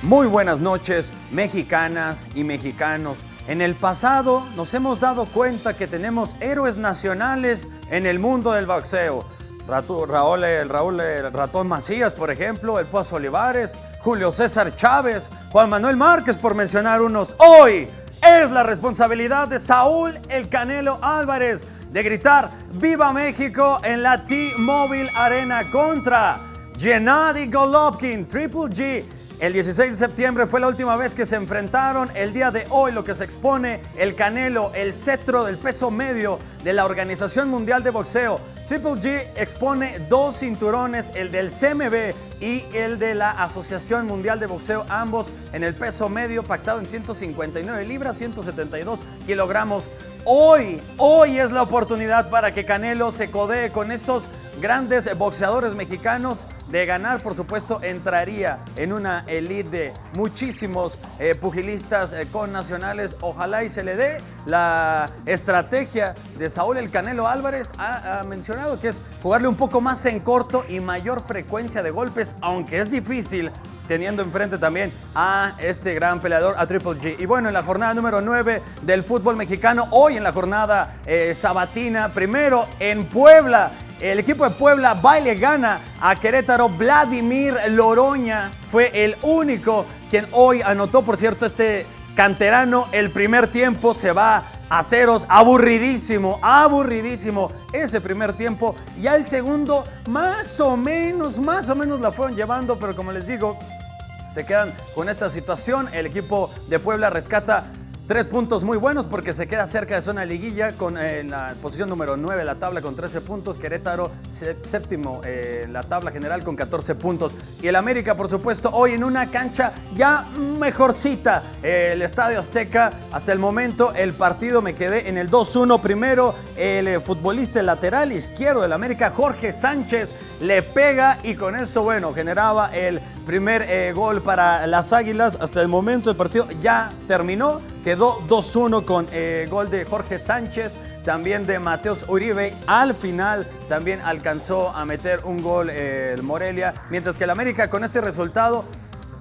Muy buenas noches, mexicanas y mexicanos. En el pasado nos hemos dado cuenta que tenemos héroes nacionales en el mundo del boxeo. Raúl Ratón Macías, por ejemplo, el Pozo Olivares, Julio César Chávez, Juan Manuel Márquez, por mencionar unos. Hoy es la responsabilidad de Saúl El Canelo Álvarez de gritar ¡Viva México! En la T-Mobile Arena contra Gennady Golovkin, Triple G. El 16 de septiembre fue la última vez que se enfrentaron. El día de hoy lo que se expone el Canelo, el cetro del peso medio de la Organización Mundial de Boxeo. Triple G expone 2 cinturones, el del CMB y el de la Asociación Mundial de Boxeo, ambos en el peso medio, pactado en 159 libras, 172 kilogramos. Hoy es la oportunidad para que Canelo se codee con esos grandes boxeadores mexicanos. De ganar, por supuesto, entraría en una elite de muchísimos pugilistas connacionales. Ojalá y se le dé la estrategia de Saúl El Canelo Álvarez. Ha mencionado que es jugarle un poco más en corto y mayor frecuencia de golpes, aunque es difícil teniendo enfrente también a este gran peleador, a Triple G. Y bueno, en la jornada número 9 del fútbol mexicano, hoy en la jornada sabatina, primero en Puebla, el equipo de Puebla va y le gana a Querétaro. Vladimir Loroña fue el único quien hoy anotó, por cierto, este canterano. El primer tiempo se va a ceros, aburridísimo ese primer tiempo. Ya el segundo más o menos la fueron llevando, pero como les digo, se quedan con esta situación. El equipo de Puebla rescata 3 puntos muy buenos porque se queda cerca de zona de liguilla con la posición número 9 de la tabla con 13 puntos. Querétaro séptimo la tabla general con 14 puntos. Y el América, por supuesto, hoy en una cancha ya mejorcita. El Estadio Azteca, hasta el momento el partido me quedé en el 2-1. Primero el futbolista lateral izquierdo del América, Jorge Sánchez, le pega y con eso, bueno, generaba el primer gol para las Águilas. Hasta el momento el partido ya terminó, quedó 2-1 con gol de Jorge Sánchez, también de Mateus Uribe. Al final también alcanzó a meter un gol el Morelia, mientras que el América con este resultado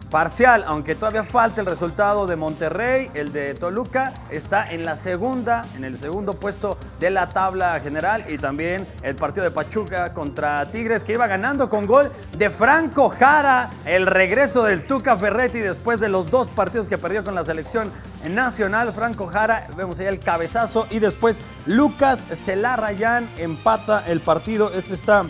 parcial, aunque todavía falta el resultado de Monterrey, el de Toluca, está en el segundo puesto de la tabla general. Y también el partido de Pachuca contra Tigres, que iba ganando con gol de Franco Jara, el regreso del Tuca Ferretti después de los 2 partidos que perdió con la selección nacional. Franco Jara, vemos ahí el cabezazo, y después Lucas Celarrayán empata el partido. Este está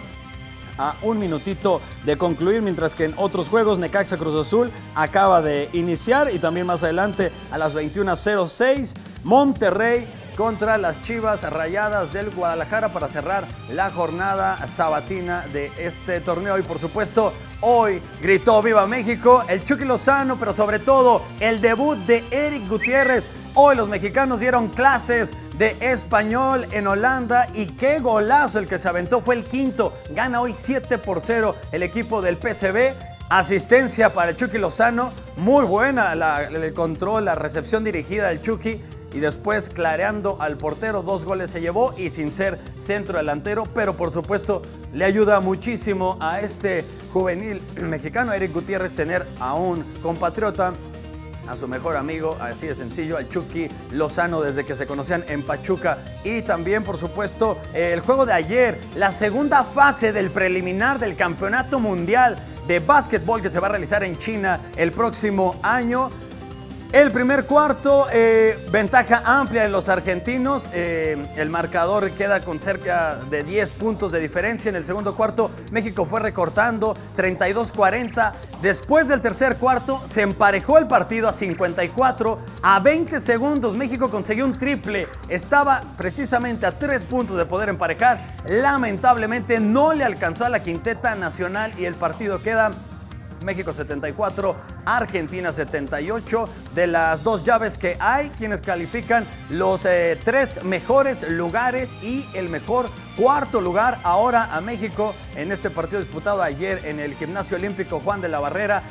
a un minutito de concluir, mientras que en otros juegos Necaxa Cruz Azul acaba de iniciar, y también más adelante a las 21:06 Monterrey contra las Chivas Rayadas del Guadalajara para cerrar la jornada sabatina de este torneo. Y por supuesto hoy gritó ¡Viva México! El Chucky Lozano, pero sobre todo el debut de Eric Gutiérrez. Hoy los mexicanos dieron clases de español en Holanda, y qué golazo el que se aventó, fue el quinto. Gana hoy 7-0 el equipo del PSV. Asistencia para el Chucky Lozano, muy buena el control, la recepción dirigida del Chucky, y después clareando al portero, 2 goles se llevó, y sin ser centro delantero, pero por supuesto le ayuda muchísimo a este juvenil mexicano, Eric Gutiérrez, tener a un compatriota, a su mejor amigo, así de sencillo, al Chucky Lozano, desde que se conocían en Pachuca. Y también, por supuesto, el juego de ayer, la segunda fase del preliminar del Campeonato Mundial de Básquetbol que se va a realizar en China el próximo año. El primer cuarto, ventaja amplia de los argentinos. El marcador queda con cerca de 10 puntos de diferencia. En el segundo cuarto, México fue recortando 32-40. Después del tercer cuarto, se emparejó el partido a 54. A 20 segundos, México consiguió un triple. Estaba precisamente a 3 puntos de poder emparejar. Lamentablemente, no le alcanzó a la quinteta nacional, y el partido queda México 74, Argentina 78. De las 2 llaves que hay, quienes califican los 3 mejores lugares y el mejor cuarto lugar ahora a México en este partido disputado ayer en el Gimnasio Olímpico Juan de la Barrera.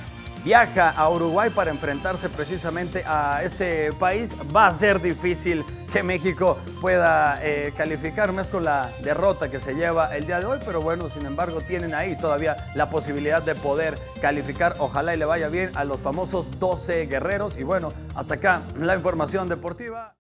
viaja a Uruguay para enfrentarse precisamente a ese país. Va a ser difícil que México pueda calificar más con la derrota que se lleva el día de hoy, pero bueno, sin embargo tienen ahí todavía la posibilidad de poder calificar. Ojalá y le vaya bien a los famosos 12 guerreros. Y bueno, hasta acá la información deportiva.